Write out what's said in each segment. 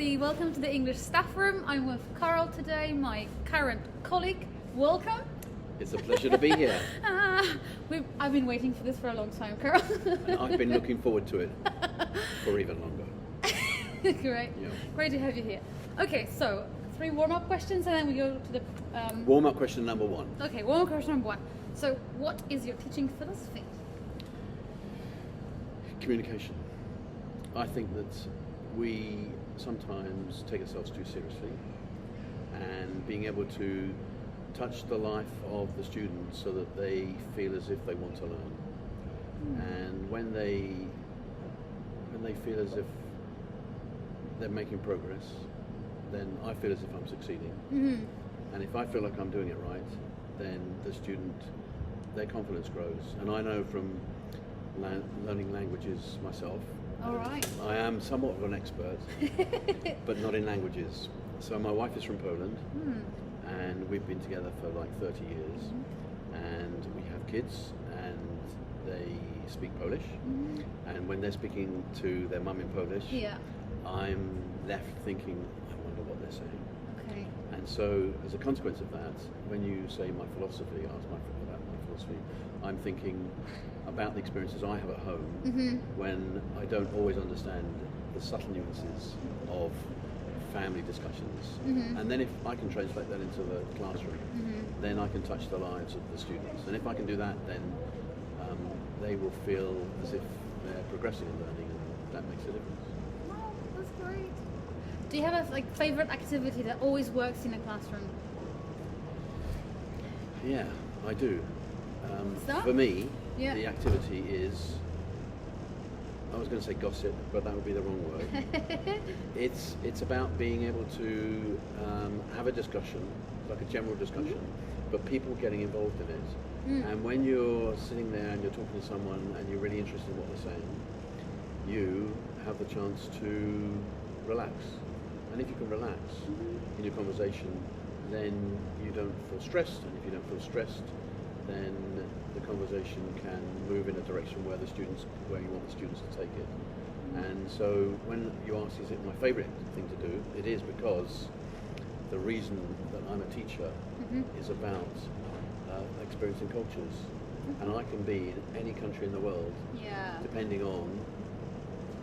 everybody, welcome to the English staff room. I'm with Carl today, my current colleague. Welcome. It's a pleasure to be here. I've been waiting for this for a long time, Carl. And I've been looking forward to it for even longer. Great. Yeah. Great to have you here. Okay, so 3 warm-up questions and then we go to the... Warm-up question number 1. Okay, warm-up question number 1. So what is your teaching philosophy? Communication. I think that we sometimes take ourselves too seriously, and being able to touch the life of the students so that they feel as if they want to learn. And when they feel as if they're making progress, then I feel as if I'm succeeding. And if I feel like I'm doing it right, then the student, their confidence grows. And I know from learning languages myself, All right. I am somewhat of an expert, but not in languages. So my wife is from Poland, and we've been together for like 30 years, and we have kids, and they speak Polish, and when they're speaking to their mum in Polish, I'm left thinking, I wonder what they're saying. Okay. And so as a consequence of that, when you say my philosophy, ask about my philosophy, I'm thinking about the experiences I have at home when I don't always understand the subtle nuances of family discussions. And then if I can translate that into the classroom, then I can touch the lives of the students. And if I can do that, then they will feel as if they're progressing and learning, and that makes a difference. Oh, that's great. Do you have a favorite activity that always works in a classroom? Yeah, I do. So? For me, the activity is, I was going to say gossip, but that would be the wrong word. It's about being able to have a discussion, like a general discussion, but people getting involved in it. And when you're sitting there and you're talking to someone and you're really interested in what they're saying, you have the chance to relax. And if you can relax in your conversation, then you don't feel stressed. And if you don't feel stressed, then the conversation can move in a direction where you want the students to take it. And so when you ask, is it my favorite thing to do? It is, because the reason that I'm a teacher is about experiencing cultures. And I can be in any country in the world, depending on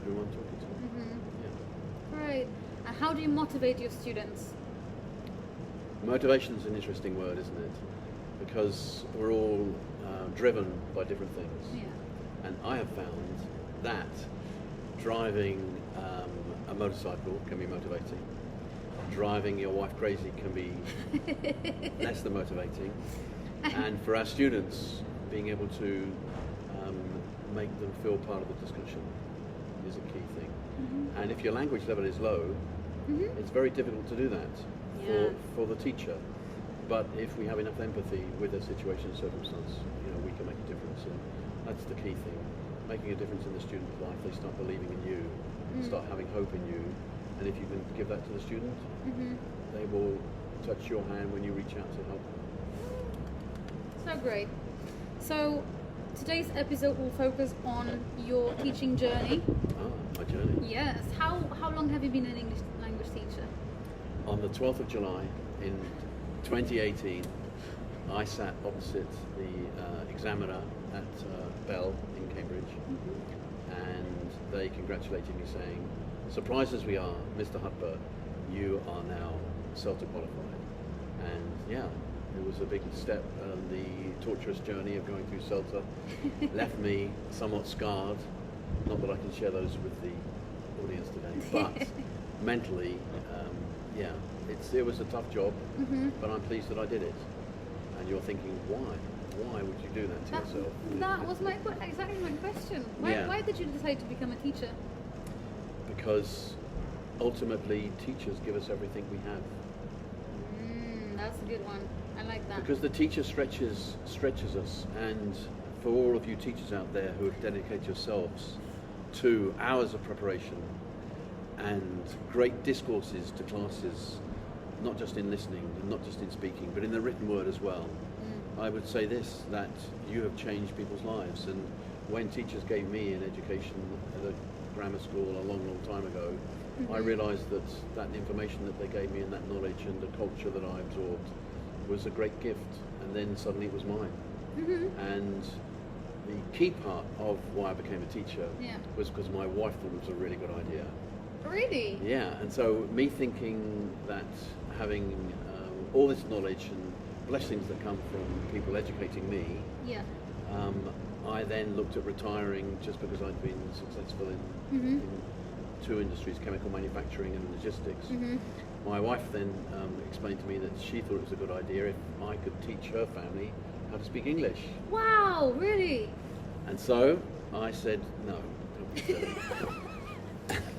who I'm talking to. Right. And how do you motivate your students? Motivation is an interesting word, isn't it? Because we're all driven by different things. And I have found that driving a motorcycle can be motivating. Driving your wife crazy can be less than motivating. And for our students, being able to make them feel part of the discussion is a key thing. And if your language level is low, it's very difficult to do that for the teacher. But if we have enough empathy with their situation and circumstance, we can make a difference. And that's the key thing, making a difference in the student's life. They start believing in you, start having hope in you. And if you can give that to the student, they will touch your hand when you reach out to help them. So great. So today's episode will focus on your teaching journey. My journey. Yes. How long have you been an English language teacher? On the 12th of July in 2018, I sat opposite the examiner at Bell in Cambridge, and they congratulated me saying, surprised as we are, Mr. Hutber, you are now CELTA qualified. And it was a big step, and the torturous journey of going through CELTA left me somewhat scarred. Not that I can share those with the audience today, but mentally, it was a tough job, but I'm pleased that I did it. And you're thinking, why? Why would you do that to yourself? That was exactly my question. Why did you decide to become a teacher? Because ultimately, teachers give us everything we have. That's a good one. I like that. Because the teacher stretches us, and for all of you teachers out there who have dedicated yourselves to hours of preparation and great discourses to classes, not just in listening and not just in speaking, but in the written word as well, I would say this, that you have changed people's lives, and when teachers gave me an education at a grammar school a long, long time ago, I realised that that information that they gave me and that knowledge and the culture that I absorbed was a great gift, and then suddenly it was mine. And the key part of why I became a teacher was because my wife thought it was a really good idea. Really? Yeah, and so me thinking that having all this knowledge and blessings that come from people educating me, I then looked at retiring just because I'd been successful in two industries, chemical manufacturing and logistics. My wife then explained to me that she thought it was a good idea if I could teach her family how to speak English. Wow, really? And so I said, no, don't be silly.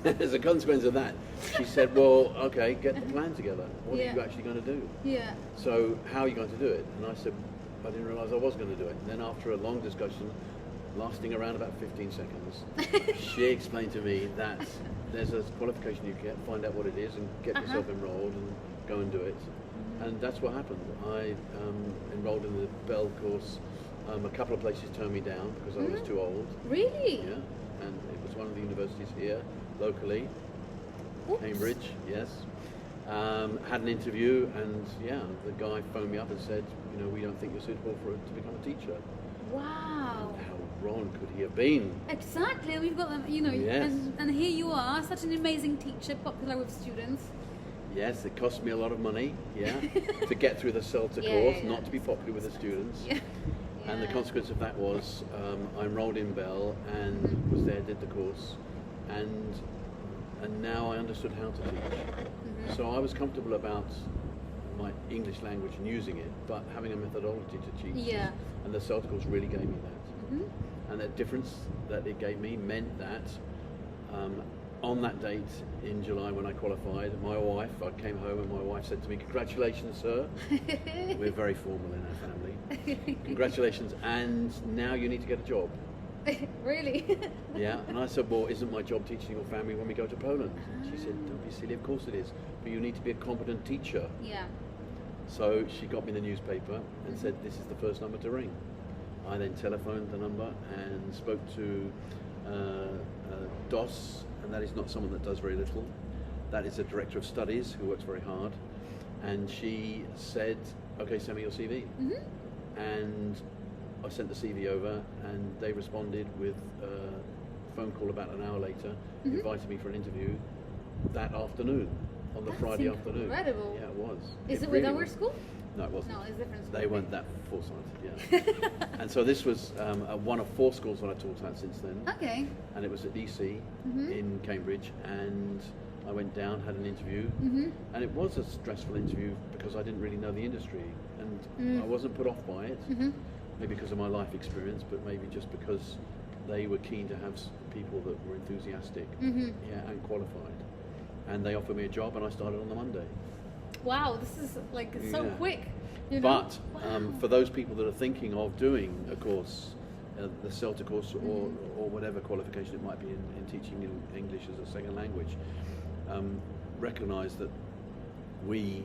As a consequence of that, she said, well, okay, get the plan together. What are you actually going to do? So how are you going to do it? And I said, I didn't realise I was going to do it. And then after a long discussion, lasting around about 15 seconds, she explained to me that there's a qualification you get, find out what it is and get yourself enrolled and go and do it. And that's what happened. I enrolled in the Bell course. A couple of places turned me down because I was too old. Really? Yeah, and it was one of the universities here, locally, Cambridge, yes. Had an interview, and the guy phoned me up and said, you know, we don't think you're suitable to become a teacher. Wow. And how wrong could he have been? Exactly, we've got them, you know, and here you are, such an amazing teacher, popular with students. Yes, it cost me a lot of money, to get through the CELTA course, not to be popular with the students. And the consequence of that was I enrolled in Bell and was there, did the course, and now I understood how to teach. So I was comfortable about my English language and using it, but having a methodology to teach. And the CELTA course really gave me that. And the difference that it gave me meant that on that date in July when I qualified, I came home and my wife said to me, congratulations, sir. We're very formal in our family. Congratulations, and now you need to get a job. Really? Yeah, and I said, well, isn't my job teaching your family when we go to Poland? She said, don't be silly, of course it is, but you need to be a competent teacher. So she got me the newspaper and said, this is the first number to ring. I then telephoned the number and spoke to DOS, and that is not someone that does very little. That is a director of studies who works very hard. And she said, okay, send me your CV. And I sent the CV over, and they responded with a phone call about an hour later, invited me for an interview that afternoon, on the Friday afternoon. Incredible. Yeah, it was. Is it with our school? No, it wasn't. No, it's different school. They weren't that foresighted, And so this was one of 4 schools that I taught at since then. Okay. And it was at EC in Cambridge, and I went down, had an interview, and it was a stressful interview because I didn't really know the industry, and I wasn't put off by it, maybe because of my life experience, but maybe just because they were keen to have people that were enthusiastic and qualified. And they offered me a job, and I started on the Monday. Wow, this is like so quick. You know? But for those people that are thinking of doing a course, the CELTA course or whatever qualification it might be in teaching English as a second language, recognise that we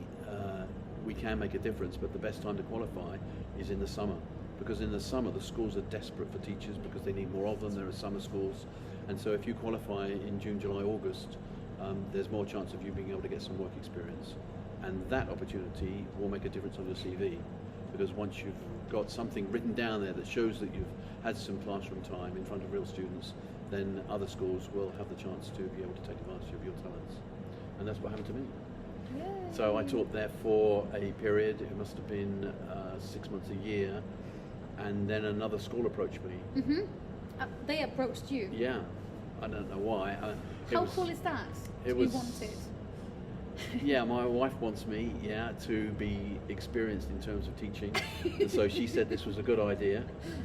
can make a difference, but the best time to qualify is in the summer. Because in the summer the schools are desperate for teachers because they need more of them. There are summer schools, and so if you qualify in June, July, August, there's more chance of you being able to get some work experience, and that opportunity will make a difference on your CV, because once you've got something written down there that shows that you've had some classroom time in front of real students, then other schools will have the chance to be able to take advantage of your talents, and that's what happened to me. Yay. So I taught there for a period, it must have been 6 months, a year, and then another school approached me. They approached you? Yeah, I don't know why. How cool is that? It was. was. You want it? Yeah, my wife wants me, to be experienced in terms of teaching, and so she said this was a good idea.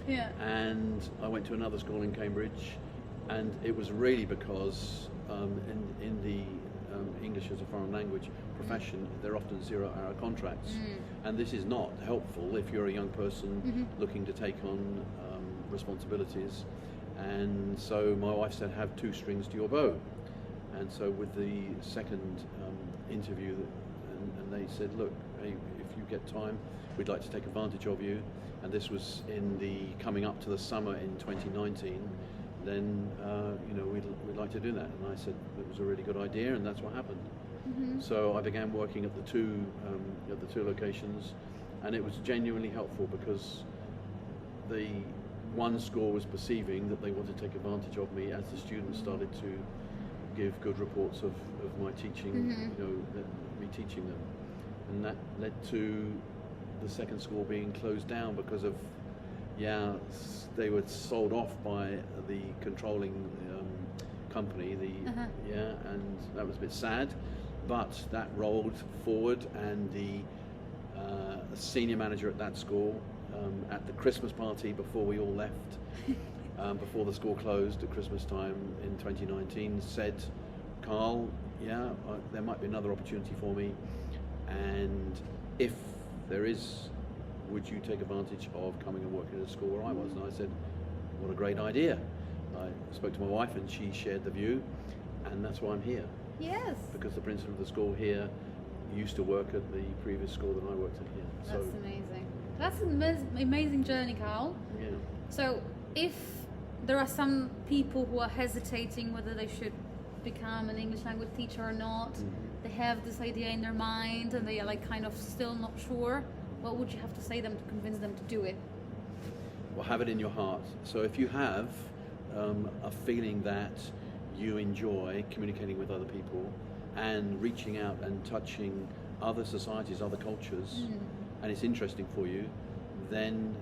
Yeah. And I went to another school in Cambridge, and it was really because in the English as a foreign language profession, they're often 0-hour contracts, and this is not helpful if you're a young person looking to take on responsibilities. And so my wife said, have 2 strings to your bow. And so with the second interview, and they said, look, hey, if you get time, we'd like to take advantage of you, and this was in the coming up to the summer in 2019, then we'd like to do that. And I said it was a really good idea, and that's what happened. So I began working at the two locations, and it was genuinely helpful because the one school was perceiving that they wanted to take advantage of me as the students started to give good reports of my teaching, me teaching them, and that led to the second school being closed down because of they were sold off by the controlling company, and that was a bit sad, but that rolled forward, and the senior manager at that school at the Christmas party before we all left, before the school closed at Christmas time in 2019, said, Carl, there might be another opportunity for me, and if there is, would you take advantage of coming and working at a school where I was? And I said, what a great idea. I spoke to my wife and she shared the view, and that's why I'm here. Yes. Because the principal of the school here used to work at the previous school that I worked at here. That's amazing. That's an amazing journey, Carl. Yeah. So if there are some people who are hesitating whether they should become an English language teacher or not, they have this idea in their mind and they are like kind of still not sure, what would you have to say them to convince them to do it? Well, have it in your heart. So if you have a feeling that you enjoy communicating with other people and reaching out and touching other societies, other cultures, and it's interesting for you, then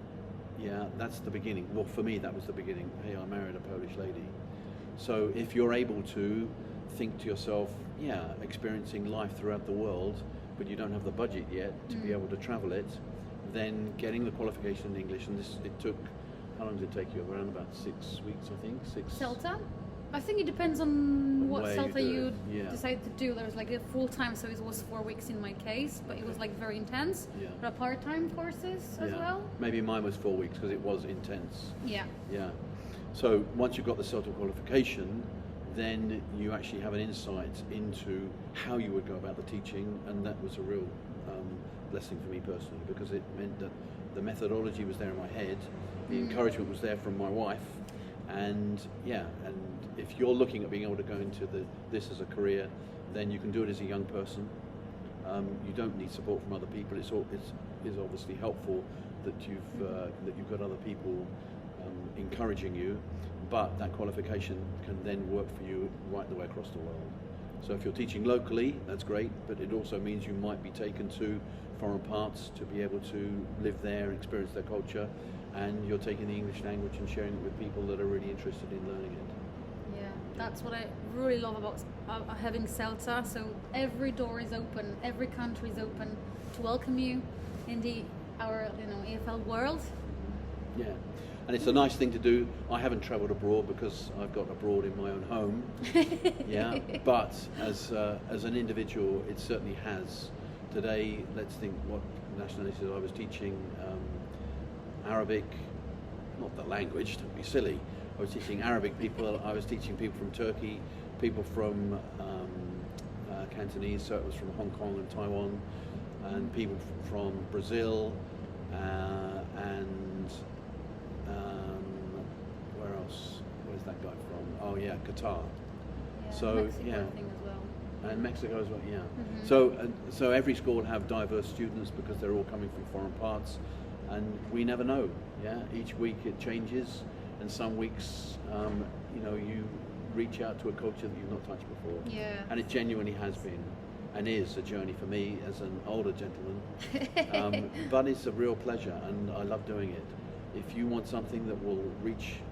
that's the beginning. Well, for me, that was the beginning. Hey, I married a Polish lady. So if you're able to think to yourself, experiencing life throughout the world, but you don't have the budget yet to be able to travel it, then getting the qualification in English, and it took, how long did it take you? Around about 6 weeks, I think. CELTA? I think it depends on what CELTA you decide to do. There was like a full-time, so it was 4 weeks in my case, but it was like very intense. There are part-time courses as well. Maybe mine was 4 weeks because it was intense. Yeah. So once you've got the CELTA qualification, then you actually have an insight into how you would go about the teaching, and that was a real blessing for me personally, because it meant that the methodology was there in my head, the encouragement was there from my wife, and if you're looking at being able to go into this as a career, then you can do it as a young person. You don't need support from other people. It's obviously helpful that you've got other people encouraging you, but that qualification can then work for you right the way across the world. So if you're teaching locally, that's great, but it also means you might be taken to foreign parts to be able to live there and experience their culture, and you're taking the English language and sharing it with people that are really interested in learning it. Yeah, that's what I really love about having CELTA. So every door is open, every country is open to welcome you in our EFL world. Yeah. And it's a nice thing to do. I haven't travelled abroad because I've got abroad in my own home. But as an individual, it certainly has. Today, let's think what nationalities I was teaching. Arabic, not the language, don't be silly. I was teaching Arabic people. I was teaching people from Turkey, people from Cantonese, so it was from Hong Kong and Taiwan, and people from Brazil, and where else? Where's that guy from? Oh yeah, Qatar. So Mexico, I think as well. And Mexico as well. So every school will have diverse students because they're all coming from foreign parts, and we never know. Each week it changes, and some weeks you reach out to a culture that you've not touched before. And it genuinely has been and is a journey for me as an older gentleman. But it's a real pleasure, and I love doing it. If you want something that will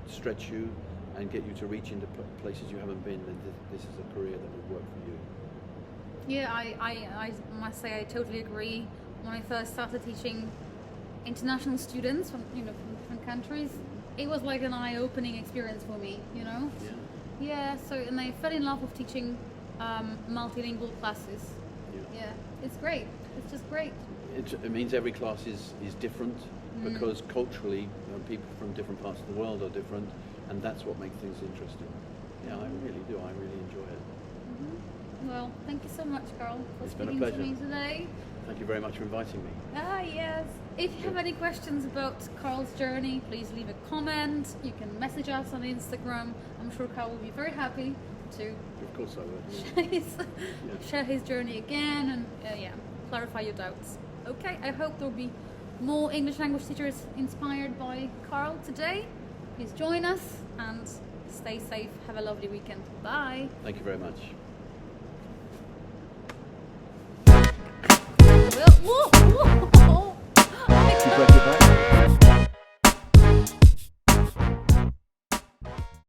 stretch you and get you to reach into places you haven't been, then this is a career that would work for you. Yeah, I must say I totally agree. When I first started teaching international students from different countries, it was like an eye-opening experience for me, So, and I fell in love with teaching multilingual classes. It's great. It's just great. It means every class is different, because culturally people from different parts of the world are different, and that's what makes things interesting. I really do. I really enjoy it. Well, thank you so much, Carl, for It's been a speaking to pleasure. me today. Thank you very much for inviting me. Yes. If you have any questions about Carl's journey, please leave a comment. You can message us on Instagram. I'm sure Carl will be very happy to Of course I would. share his journey again and clarify your doubts. Okay, I hope there'll be more English language teachers inspired by Carl today. Please join us and stay safe. Have a lovely weekend. Bye. Thank you very much.